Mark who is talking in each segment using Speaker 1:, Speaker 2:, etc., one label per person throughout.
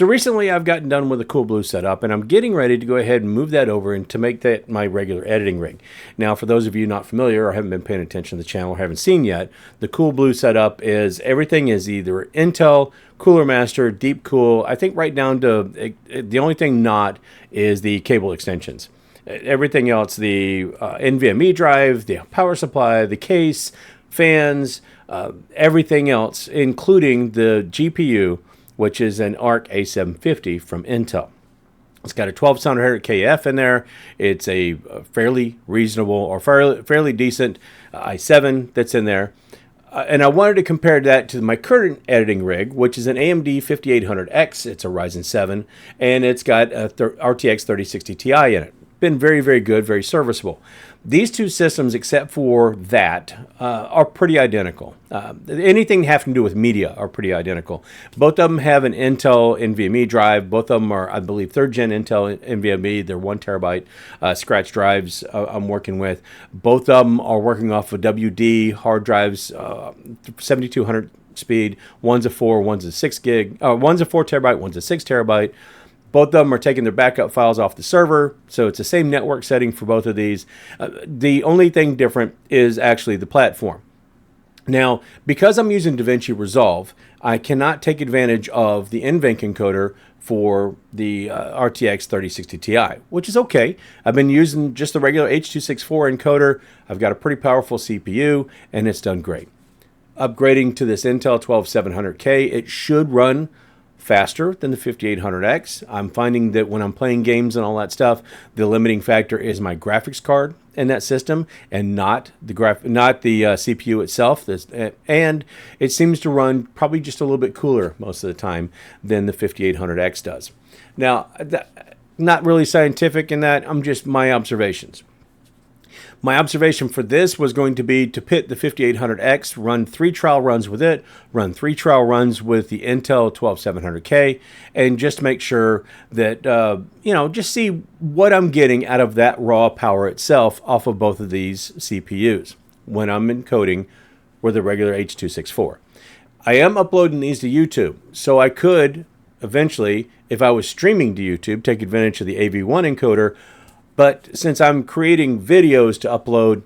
Speaker 1: So recently I've gotten done with the CoolBlue setup, and I'm getting ready to go ahead and move that over and to make that my regular editing rig. Now, for those of you not familiar or haven't been paying attention to the channel or haven't seen yet, the CoolBlue setup is everything is either Intel, CoolerMaster, DeepCool. I think right down to the only thing not is the cable extensions. Everything else, the NVMe drive, the power supply, the case, fans, everything else, including the GPU, which is an Arc A750 from Intel. It's got a 12700 KF in there. It's a fairly reasonable or fairly decent i7 that's in there. And I wanted to compare that to my current editing rig, which is an AMD 5800X. It's a Ryzen 7, and it's got a RTX 3060 Ti in it. Been very, very good, very serviceable. These two systems, except for that, are pretty identical. Anything having to do with media are pretty identical. Both of them have an Intel NVMe drive. Both of them are, I believe, 3rd gen Intel NVMe. They're 1 terabyte scratch drives I'm working with. Both of them are working off of WD hard drives, 7200 speed. One's a 4, one's a 6 gig. One's a 4 terabyte, one's a 6 terabyte. Both of them are taking their backup files off the server, so it's the same network setting for both of these. The only thing different is actually the platform. Now, because I'm using DaVinci Resolve, I cannot take advantage of the NVENC encoder for the RTX 3060 Ti, which is okay. I've been using just the regular H.264 encoder. I've got a pretty powerful CPU, and it's done great. Upgrading to this Intel 12700K, it should run faster than the 5800X. I'm finding that when I'm playing games and all that stuff, the limiting factor is my graphics card in that system and not the CPU itself. And it seems to run probably just a little bit cooler most of the time than the 5800X does. Now, not really scientific in that. I'm just my observations. My observation for this was going to be to pit the 5800X, run 3 trial runs with it, run 3 trial runs with the Intel 12700K, and just make sure that, just see what I'm getting out of that raw power itself off of both of these CPUs when I'm encoding with a regular H.264. I am uploading these to YouTube, so I could eventually, if I was streaming to YouTube, take advantage of the AV1 encoder. But since I'm creating videos to upload,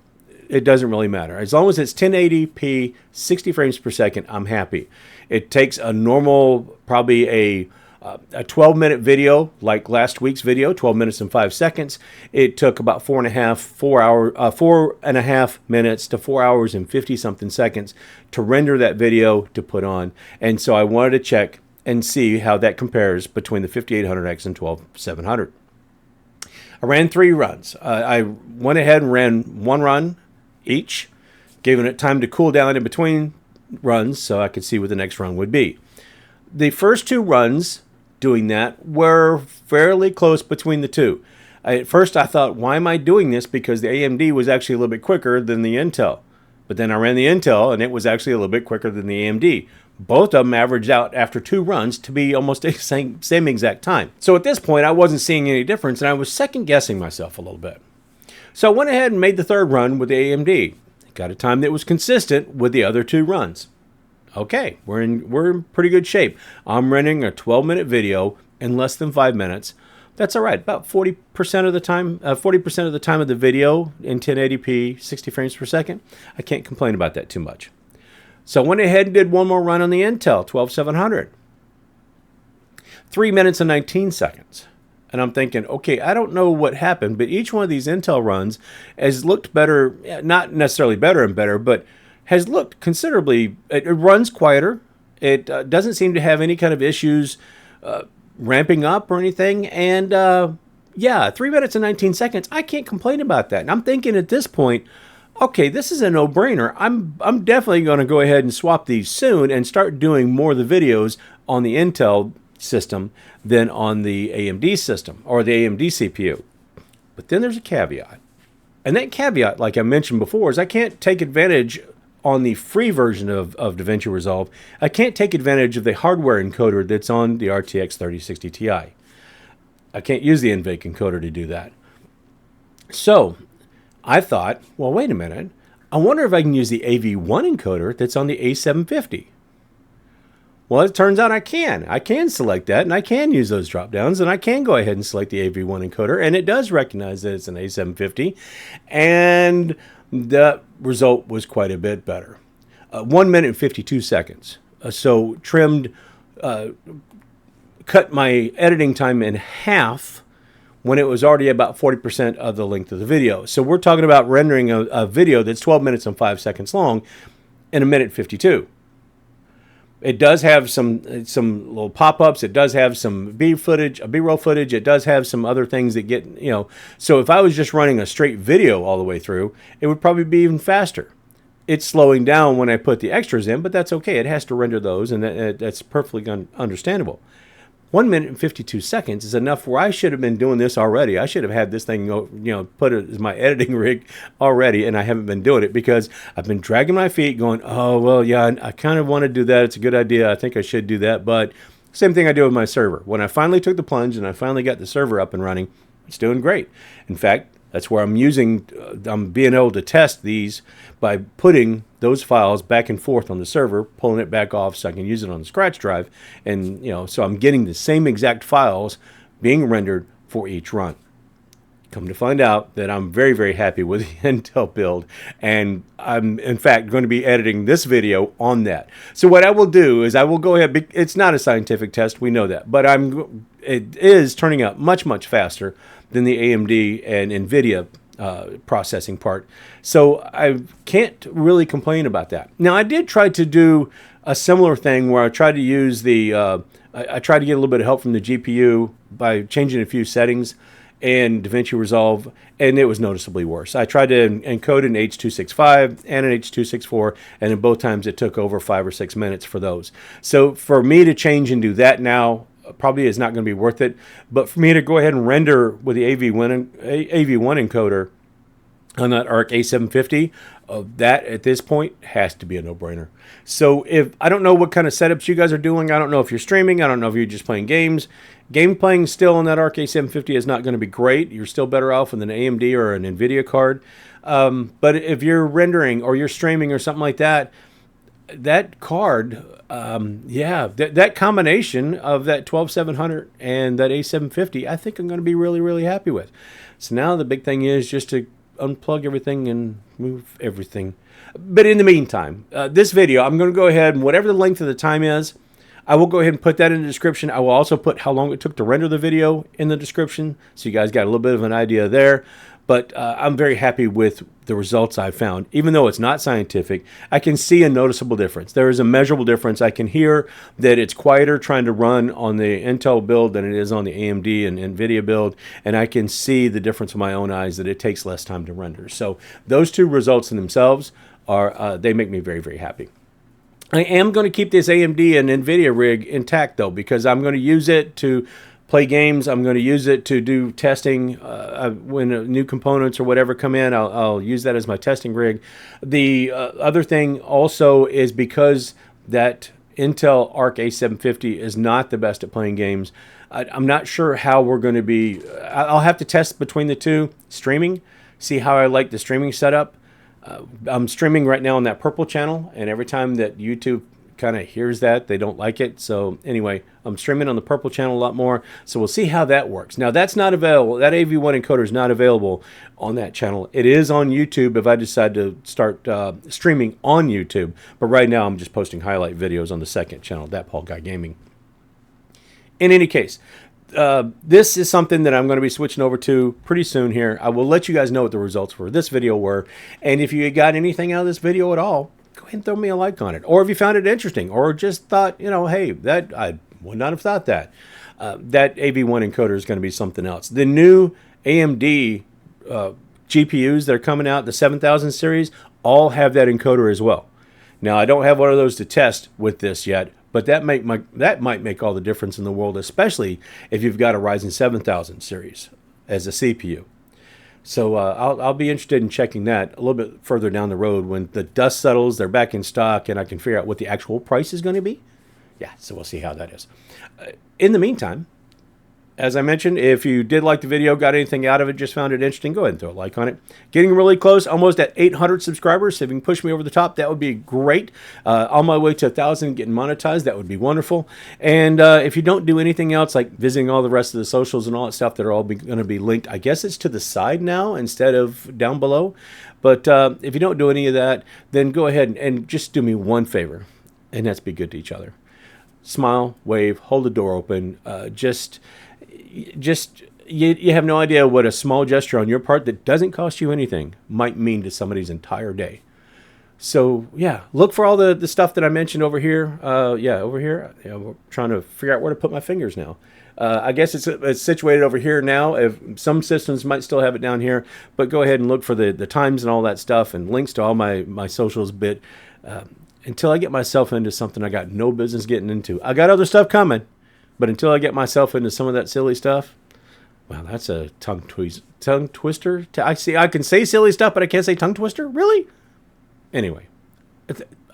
Speaker 1: it doesn't really matter. As long as it's 1080p, 60 frames per second, I'm happy. It takes a normal, probably a 12-minute video, like last week's video, 12 minutes and 5 seconds. It took about 4.5 minutes to 4 hours and 50-something seconds to render that video to put on. And so I wanted to check and see how that compares between the 5800X and 12700. I ran 3 runs. I went ahead and ran 1 run each, giving it time to cool down in between runs so I could see what the next run would be. The first 2 runs doing that were fairly close between the two. At first I thought, why am I doing this? Because the AMD was actually a little bit quicker than the Intel. But then I ran the Intel and it was actually a little bit quicker than the AMD. Both of them averaged out after 2 runs to be almost the same exact time. So at this point, I wasn't seeing any difference, and I was second-guessing myself a little bit. So I went ahead and made the 3rd run with the AMD. Got a time that was consistent with the other 2 runs. Okay, we're in pretty good shape. I'm running a 12-minute video in less than 5 minutes. That's all right. About 40% of the time, 40% of the time of the video in 1080p, 60 frames per second. I can't complain about that too much. So I went ahead and did 1 more run on the Intel 12700. 3 minutes and 19 seconds. And I'm thinking, okay, I don't know what happened, but each one of these Intel runs has looked better, not necessarily better and better, but has looked considerably, it runs quieter. It doesn't seem to have any kind of issues ramping up or anything. And 3 minutes and 19 seconds, I can't complain about that. And I'm thinking at this point, okay, this is a no-brainer. I'm definitely going to go ahead and swap these soon and start doing more of the videos on the Intel system than on the AMD system or the AMD CPU. But then there's a caveat. And that caveat, like I mentioned before, is I can't take advantage on the free version of DaVinci Resolve. I can't take advantage of the hardware encoder that's on the RTX 3060 Ti. I can't use the NVENC encoder to do that. So I thought, well, wait a minute. I wonder if I can use the AV1 encoder that's on the A750. Well, it turns out I can. I can select that, and I can use those drop downs, and I can go ahead and select the AV1 encoder, and it does recognize that it's an A750, and the result was quite a bit better. 1 minute and 52 seconds. So trimmed, cut my editing time in half when it was already about 40% of the length of the video. So we're talking about rendering a video that's 12 minutes and 5 seconds long in 1 minute 52. It does have some little pop-ups. It does have some B-roll footage. It does have some other things that get, so if I was just running a straight video all the way through, it would probably be even faster. It's slowing down when I put the extras in, but that's okay. It has to render those, and that's perfectly understandable. 1 minute and 52 seconds is enough where I should have been doing this already. I should have had this thing, put it as my editing rig already, and I haven't been doing it because I've been dragging my feet going, oh, well, yeah, I kind of want to do that. It's a good idea. I think I should do that. But same thing I do with my server. When I finally took the plunge and I finally got the server up and running, it's doing great. In fact, that's where I'm being able to test these by putting those files back and forth on the server, pulling it back off so I can use it on the scratch drive. And, so I'm getting the same exact files being rendered for each run. Come to find out that I'm very, very happy with the Intel build, and I'm in fact going to be editing this video on that. So what I will do is I will go ahead. It's not a scientific test, we know that, but it is turning out much, much faster than the AMD and NVIDIA processing part. So I can't really complain about that. Now I did try to do a similar thing where I tried to use I tried to get a little bit of help from the GPU by changing a few settings in DaVinci Resolve, and it was noticeably worse. I tried to encode an H.265 and an H.264, and in both times it took over 5 or 6 minutes for those. So for me to change and do that now probably is not going to be worth it, but for me to go ahead and render with the AV1 encoder on that ARC A750, that at this point has to be a no-brainer. So if I don't know what kind of setups you guys are doing, I don't know if you're streaming, I don't know if you're just playing games. Game playing still on that ARC A750 is not going to be great. You're still better off with an AMD or an NVIDIA card. But if you're rendering or you're streaming or something like that, that card, that combination of that 12700 and that A750, I think I'm going to be really, really happy with. So now the big thing is just to unplug everything and move everything. But in the meantime, this video, I'm going to go ahead and whatever the length of the time is, I will go ahead and put that in the description. I will also put how long it took to render the video in the description, so you guys got a little bit of an idea there. But I'm very happy with the results I found. Even though it's not scientific, I can see a noticeable difference. There is a measurable difference. I can hear that it's quieter trying to run on the Intel build than it is on the AMD and NVIDIA build, and I can see the difference with my own eyes that it takes less time to render. So those two results in themselves they make me very, very happy. I am going to keep this AMD and NVIDIA rig intact, though, because I'm going to use it to play games. I'm going to use it to do testing when new components or whatever come in. I'll use that as my testing rig. The other thing also is because that Intel Arc A750 is not the best at playing games, I'm not sure how we're going to be. I'll have to test between the two, streaming, see how I like the streaming setup. I'm streaming right now on that purple channel, and every time that YouTube kind of hears that, they don't like it. So anyway, I'm streaming on the purple channel a lot more, so we'll see how that works. Now that's not available. That AV1 encoder is not available on that channel. It is on YouTube if I decide to start streaming on YouTube, but right now I'm just posting highlight videos on the second channel, thatpaulguy.tech. In any case, this is something that I'm going to be switching over to pretty soon here. I will let you guys know what the results for this video were, and if you got anything out of this video at all, go ahead and throw me a like on it. Or if you found it interesting, or just thought, hey, that I would not have thought that. That AV1 encoder is going to be something else. The new AMD GPUs that are coming out, the 7000 series, all have that encoder as well. Now, I don't have one of those to test with this yet, but that might make all the difference in the world, especially if you've got a Ryzen 7000 series as a CPU. So I'll be interested in checking that a little bit further down the road when the dust settles, they're back in stock, and I can figure out what the actual price is going to be. Yeah, so we'll see how that is. In the meantime, As I mentioned, if you did like the video, got anything out of it, just found it interesting, go ahead and throw a like on it. Getting really close, almost at 800 subscribers. So if you can push me over the top, that would be great. On my way to 1,000, getting monetized, that would be wonderful. And if you don't do anything else, like visiting all the rest of the socials and all that stuff that are all going to be linked, I guess it's to the side now instead of down below. But if you don't do any of that, then go ahead and just do me one favor, and that's be good to each other. Smile, wave, hold the door open. You have no idea what a small gesture on your part that doesn't cost you anything might mean to somebody's entire day. So yeah, look for all the stuff that I mentioned over here. Over here. Yeah, we're trying to figure out where to put my fingers now. I guess it's situated over here now. If some systems might still have it down here, but go ahead and look for the times and all that stuff and links to all my socials. But until I get myself into something I got no business getting into, I got other stuff coming. But until I get myself into some of that silly stuff, wow, that's a tongue twister. I can say silly stuff, but I can't say tongue twister? Really? Anyway,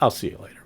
Speaker 1: I'll see you later.